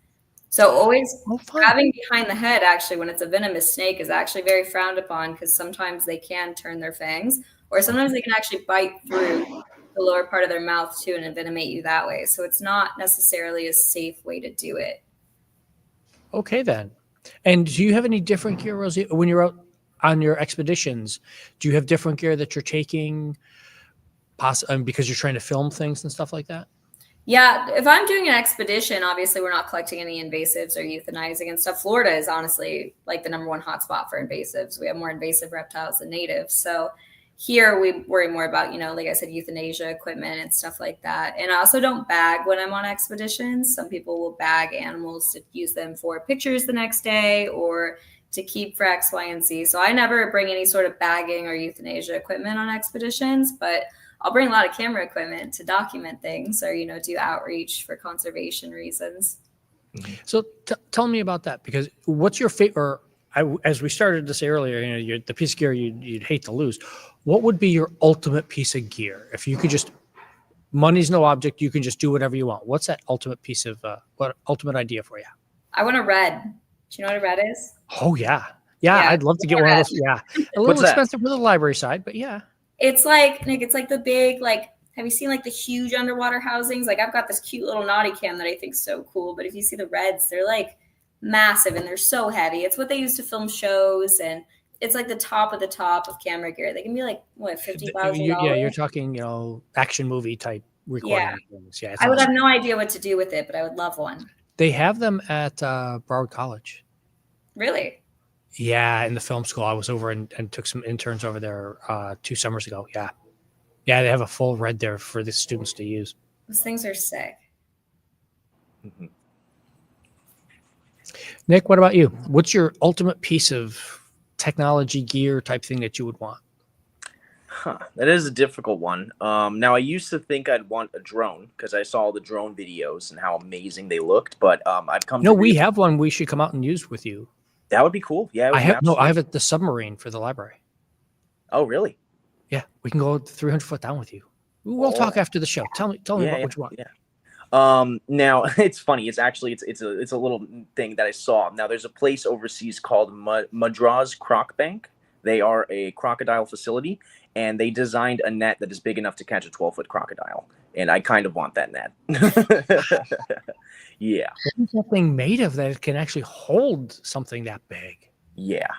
So always grabbing behind the head, actually, when it's a venomous snake, is actually very frowned upon because sometimes they can turn their fangs, or sometimes they can actually bite through the lower part of their mouth too and envenomate you that way. So it's not necessarily a safe way to do it. Okay, then. And do you have any different gear, Rosie, when you're out on your expeditions? Do you have different gear that you're taking because you're trying to film things and stuff like that? Yeah, if I'm doing an expedition, obviously we're not collecting any invasives or euthanizing and stuff. Florida is honestly like the #1 hotspot for invasives. We have more invasive reptiles than native. So here we worry more about, like I said, euthanasia equipment and stuff like that. And I also don't bag when I'm on expeditions. Some people will bag animals to use them for pictures the next day or to keep for X, Y, and Z. So I never bring any sort of bagging or euthanasia equipment on expeditions, but I'll bring a lot of camera equipment to document things or, do outreach for conservation reasons. So tell me about that, because what's your favorite, as we started to say earlier, the piece of gear you'd hate to lose. What would be your ultimate piece of gear? If you could just, money's no object, you can just do whatever you want. What's that ultimate piece of, ultimate idea for you? I want a red. Do you know what a red is? Oh, yeah. Yeah, I'd love to get one of those. Yeah. A little expensive for the library side, but yeah. It's like, Nick, it's like the big, like, have you seen like the huge underwater housings? Like I've got this cute little naughty cam that I think is so cool. But if you see the reds, they're like massive and they're so heavy. It's what they use to film shows, and it's like the top of camera gear. They can be like, what, $50,000? Yeah, you're talking, action movie type recording things. Yeah, I would have no idea what to do with it, but I would love one. They have them at Broward College. Really? Yeah, in the film school. I was over and took some interns over there 2 summers ago. Yeah. Yeah, they have a full red there for the students to use. Those things are sick. Mm-hmm. Nick, what about you? What's your ultimate piece of technology gear type thing that you would want? That is a difficult one. Now, I used to think I'd want a drone because I saw the drone videos and how amazing they looked. But I've come. No, we have one we should come out and use with you. That would be cool. Yeah, I have the submarine for the library. Oh, really? Yeah, we can go 300 foot down with you. We'll talk after the show. Tell me about what you want. Yeah. Now it's funny. It's actually it's a little thing that I saw. Now there's a place overseas called Madras Croc Bank. They are a crocodile facility, and they designed a net that is big enough to catch a 12-foot crocodile. And I kind of want that net. Yeah. What is that thing made of that it can actually hold something that big? Yeah.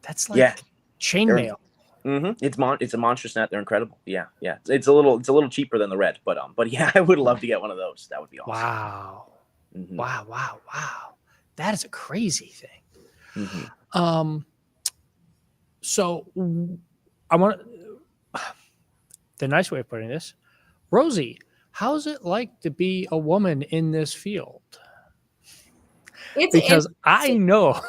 That's like chainmail. Mm-hmm. It's a monstrous net. They're incredible. Yeah. It's a little cheaper than the red, but yeah, I would love to get one of those. That would be awesome. Wow. Mm-hmm. Wow. That is a crazy thing. Mm-hmm. So I want the nice way of putting this, Rosie, how's it like to be a woman in this field? Because I know.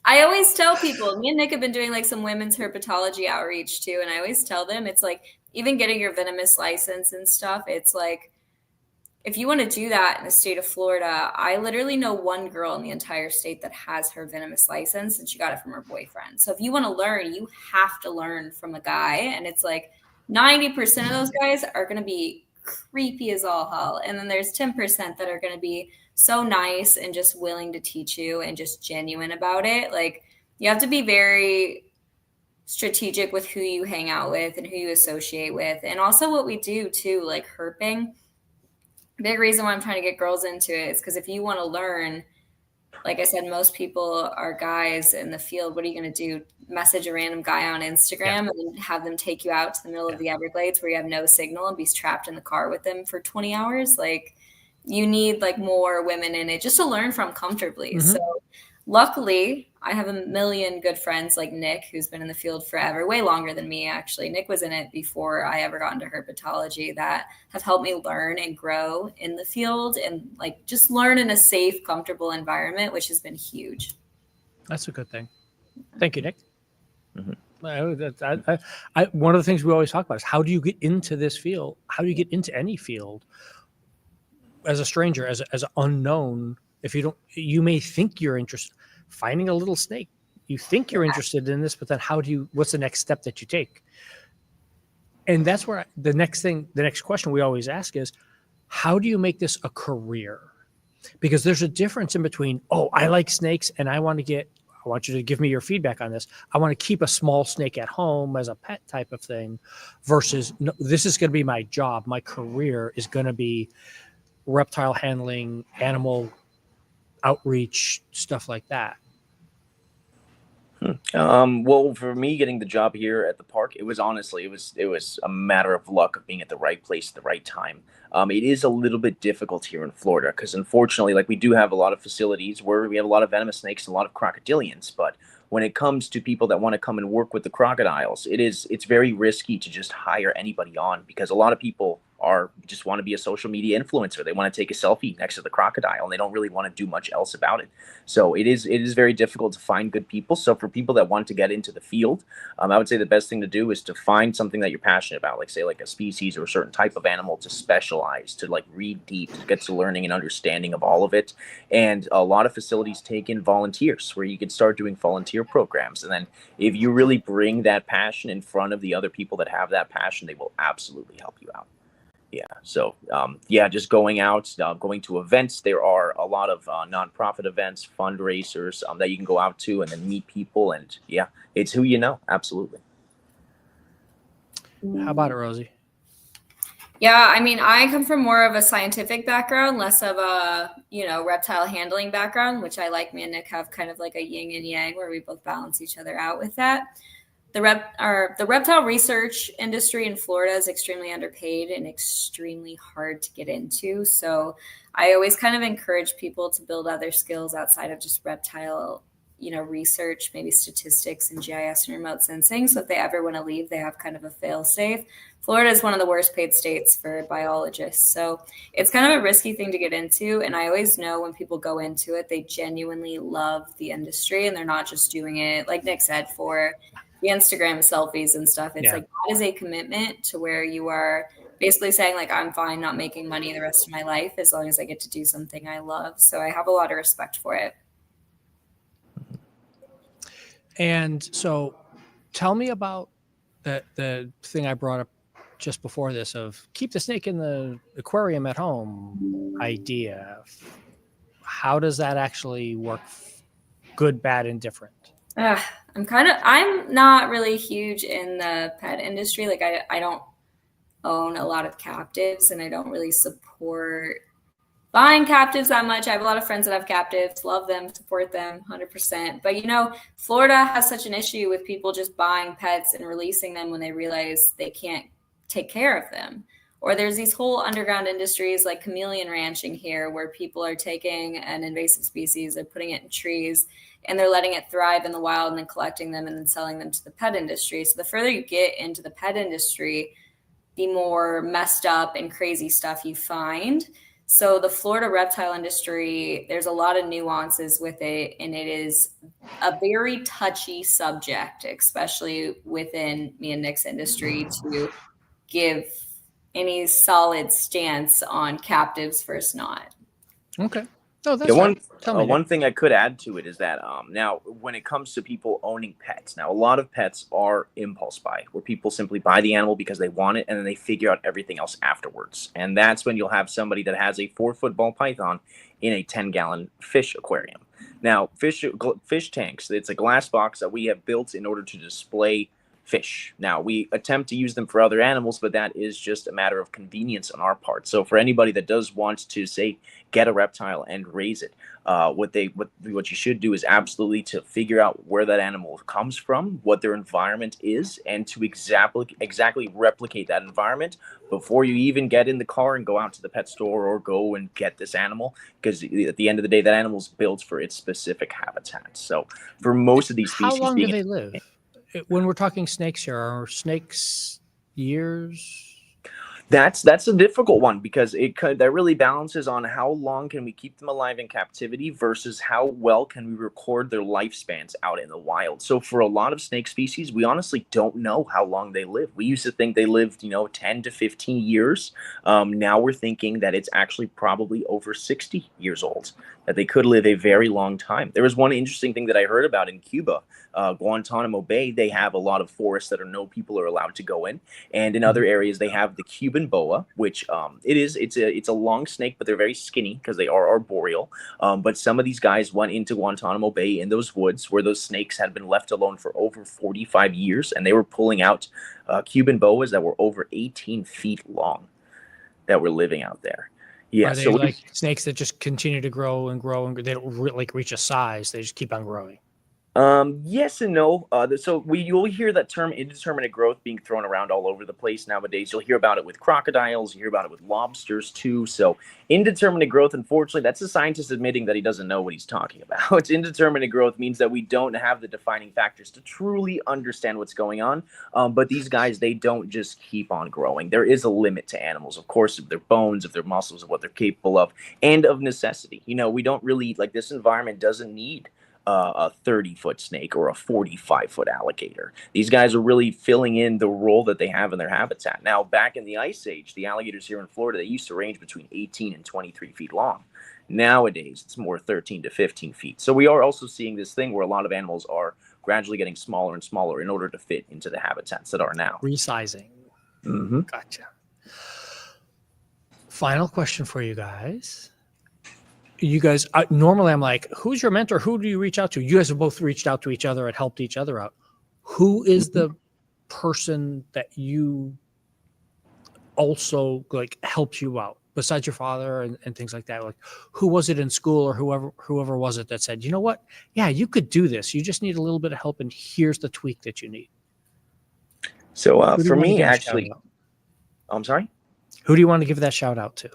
I always tell people, me and Nick have been doing like some women's herpetology outreach too. And I always tell them, it's like, even getting your venomous license and stuff, it's like, if you want to do that in the state of Florida, I literally know one girl in the entire state that has her venomous license, and she got it from her boyfriend. So if you want to learn, you have to learn from a guy. And it's like 90% of those guys are going to be creepy as all hell. And then there's 10% that are going to be so nice and just willing to teach you and just genuine about it. Like, you have to be very strategic with who you hang out with and who you associate with. And also what we do too, like herping. Big reason why I'm trying to get girls into it is because if you want to learn, like I said, most people are guys in the field. What are you going to do? Message a random guy on Instagram and have them take you out to the middle of the Everglades where you have no signal and be trapped in the car with them for 20 hours? Like, you need like more women in it just to learn from comfortably. Mm-hmm. So luckily, I have a million good friends like Nick, who's been in the field forever, way longer than me, actually. Nick was in it before I ever got into herpetology, that have helped me learn and grow in the field and like just learn in a safe, comfortable environment, which has been huge. That's a good thing. Thank you, Nick. Mm-hmm. One of the things we always talk about is how do you get into this field? How do you get into any field as a stranger, as an unknown? If you may think you're interested. Finding a little snake, you think you're interested in this, but then what's the next step that you take? And that's where the next question we always ask is, how do you make this a career? Because there's a difference in between, I like snakes and I want you to give me your feedback on this. I want to keep a small snake at home as a pet type of thing versus, no, this is going to be my job. My career is going to be reptile handling, animal outreach, stuff like that. Well, for me, getting the job here at the park, it was a matter of luck of being at the right place at the right time. It is a little bit difficult here in Florida because, unfortunately, like, we do have a lot of facilities where we have a lot of venomous snakes and a lot of crocodilians. But when it comes to people that want to come and work with the crocodiles, it's very risky to just hire anybody on, because a lot of people just want to be a social media influencer. They want to take a selfie next to the crocodile and they don't really want to do much else about it. So it is very difficult to find good people. So for people that want to get into the field, I would say the best thing to do is to find something that you're passionate about, like say like a species or a certain type of animal, to specialize, to like read deep, to get to learning and understanding of all of it. And a lot of facilities take in volunteers where you can start doing volunteer programs. And then if you really bring that passion in front of the other people that have that passion, they will absolutely help you out. Yeah. So, just going out, going to events. There are a lot of nonprofit events, fundraisers that you can go out to and then meet people. And yeah, it's who you know. Absolutely. How about it, Rosie? Yeah, I mean, I come from more of a scientific background, less of a, reptile handling background, which I like. Me and Nick have kind of like a yin and yang where we both balance each other out with that. The reptile research industry in Florida is extremely underpaid and extremely hard to get into. So I always kind of encourage people to build other skills outside of just reptile, research, maybe statistics and GIS and remote sensing. So if they ever want to leave, they have kind of a fail safe. Florida is one of the worst paid states for biologists. So it's kind of a risky thing to get into. And I always know when people go into it, they genuinely love the industry and they're not just doing it, like Nick said, for the Instagram selfies and stuff. It's like that is a commitment to where you are basically saying like, I'm fine not making money the rest of my life as long as I get to do something I love. So I have a lot of respect for it. And so tell me about the thing I brought up just before this of keep the snake in the aquarium at home idea. How does that actually work? Good, bad, and different? I'm not really huge in the pet industry. Like I don't own a lot of captives and I don't really support buying captives that much. I have a lot of friends that have captives, love them, support them 100%. But Florida has such an issue with people just buying pets and releasing them when they realize they can't take care of them. Or there's these whole underground industries like chameleon ranching here where people are taking an invasive species, they're putting it in trees and they're letting it thrive in the wild and then collecting them and then selling them to the pet industry. So the further you get into the pet industry, the more messed up and crazy stuff you find. So the Florida reptile industry, there's a lot of nuances with it, and it is a very touchy subject, especially within me and Nick's industry, to give any solid stance on captives versus not. Okay. Oh, that's one thing I could add to it is that now when it comes to people owning pets, now a lot of pets are impulse buy, where people simply buy the animal because they want it and then they figure out everything else afterwards. And that's when you'll have somebody that has a 4-foot ball python in a 10-gallon fish aquarium. Now, fish tanks, it's a glass box that we have built in order to display fish. Now, we attempt to use them for other animals, but that is just a matter of convenience on our part. So for anybody that does want to, say, get a reptile and raise it, what you should do is absolutely to figure out where that animal comes from, what their environment is, and to exactly replicate that environment before you even get in the car and go out to the pet store or go and get this animal, because at the end of the day, that animal's built for its specific habitat. So for most of these species, how long do they live? When we're talking snakes here, are snakes years? That's a difficult one because that really balances on how long can we keep them alive in captivity versus how well can we record their lifespans out in the wild. So for a lot of snake species, we honestly don't know how long they live. We used to think they lived, 10 to 15 years. Now we're thinking that it's actually probably over 60 years old, that they could live a very long time. There was one interesting thing that I heard about in Cuba, Guantanamo Bay. They have a lot of forests that no people are allowed to go in, and in other areas they have the Cuban boa, which it's a long snake, but they're very skinny because they are arboreal. But some of these guys went into Guantanamo Bay in those woods where those snakes had been left alone for over 45 years, and they were pulling out Cuban boas that were over 18 feet long that were living out there. Yeah, are they like snakes that just continue to grow and grow and they don't reach a size? They just keep on growing. Yes and no. You'll hear that term indeterminate growth being thrown around all over the place nowadays. You'll hear about it with crocodiles. You hear about it with lobsters too. So indeterminate growth, unfortunately, that's a scientist admitting that he doesn't know what he's talking about. Indeterminate growth means that we don't have the defining factors to truly understand what's going on. But these guys, they don't just keep on growing. There is a limit to animals, of course, of their bones, of their muscles, of what they're capable of, and of necessity. We don't really, like, this environment doesn't need a 30-foot snake or a 45-foot alligator. These guys are really filling in the role that they have in their habitat. Now, back in the Ice Age, the alligators here in Florida, they used to range between 18 and 23 feet long. Nowadays, it's more 13 to 15 feet. So we are also seeing this thing where a lot of animals are gradually getting smaller and smaller in order to fit into the habitats that are now. Resizing. Mm-hmm. Gotcha. Final question for you guys. Normally I'm like, who's your mentor? Who do you reach out to? You guys have both reached out to each other and helped each other out. Who is the person that you also like helped you out besides your father and things like that? Like, who was it in school or whoever was it that said, you know what? Yeah, you could do this. You just need a little bit of help, and here's the tweak that you need. So Who do you for want to me, give a actually, shout out? I'm sorry. Who do you want to give that shout out to?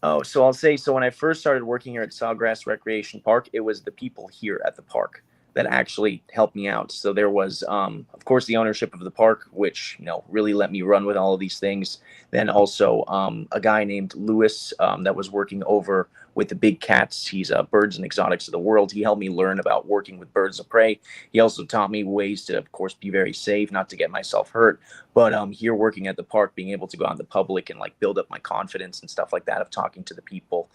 Oh, so I'll say, so when I first started working here at Sawgrass Recreation Park, it was the people here at the park that actually helped me out. So there was, of course, the ownership of the park, which, really let me run with all of these things. Then also a guy named Lewis that was working over with the big cats. He's Birds and Exotics of the World. He helped me learn about working with birds of prey. He also taught me ways to, of course, be very safe, not to get myself hurt. But here working at the park, being able to go out in the public and like build up my confidence and stuff like that of talking to the people.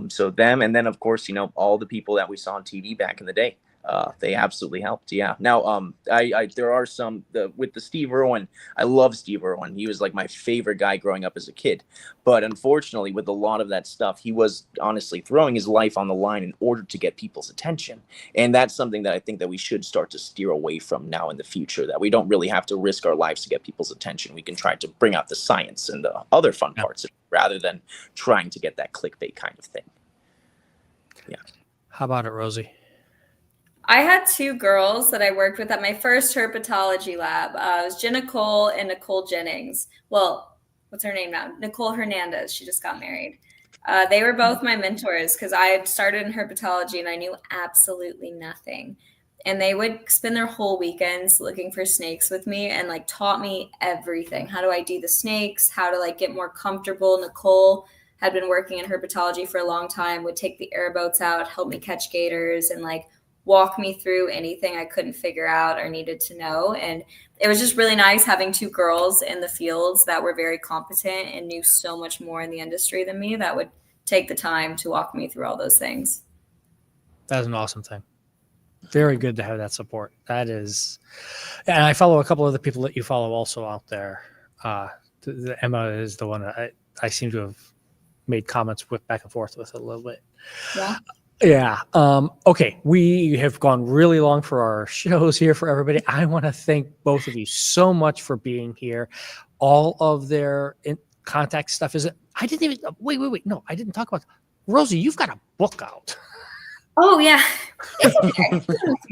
So them, and then of course, all the people that we saw on TV back in the day. They absolutely helped. Yeah. Now, there are some with the Steve Irwin. I love Steve Irwin. He was like my favorite guy growing up as a kid. But unfortunately, with a lot of that stuff, he was honestly throwing his life on the line in order to get people's attention. And that's something that I think that we should start to steer away from now in the future, that we don't really have to risk our lives to get people's attention. We can try to bring out the science and the other fun parts of it, rather than trying to get that clickbait kind of thing. Yeah. How about it, Rosie? I had two girls that I worked with at my first herpetology lab. It was Jen Nicole and Nicole Jennings. Well, what's her name now? Nicole Hernandez. She just got married. They were both my mentors because I had started in herpetology and I knew absolutely nothing. And they would spend their whole weekends looking for snakes with me and like taught me everything. How do I do the snakes? How to like get more comfortable. Nicole had been working in herpetology for a long time, would take the airboats out, help me catch gators, and like walk me through anything I couldn't figure out or needed to know. And it was just really nice having two girls in the fields that were very competent and knew so much more in the industry than me that would take the time to walk me through all those things. That's an awesome thing. Very good to have that support. That is, and I follow a couple of the people that you follow also out there. Emma is the one that I seem to have made comments with back and forth with a little bit. Yeah. Yeah. Okay. We have gone really long for our shows here for everybody. I want to thank both of you so much for being here. All of their contact stuff is. I didn't even wait. No, I didn't talk about. Rosie, you've got a book out. Oh yeah, it's okay.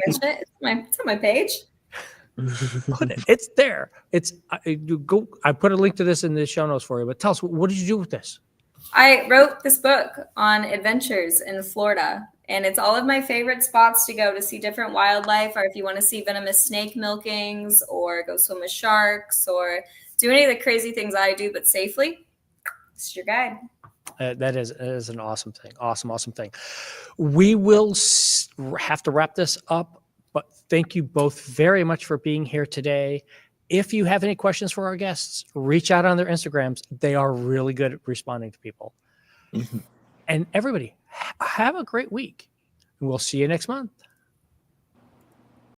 It's on my page. It's there. I put a link to this in the show notes for you. But tell us, what did you do with this? I wrote this book on adventures in Florida, and it's all of my favorite spots to go to see different wildlife, or if you want to see venomous snake milkings, or go swim with sharks, or do any of the crazy things I do, but safely. This is your guide. That is an awesome thing. Awesome thing. We will have to wrap this up, but thank you both very much for being here today. If you have any questions for our guests, reach out on their Instagrams. They are really good at responding to people. Mm-hmm. And everybody, have a great week. And we'll see you next month.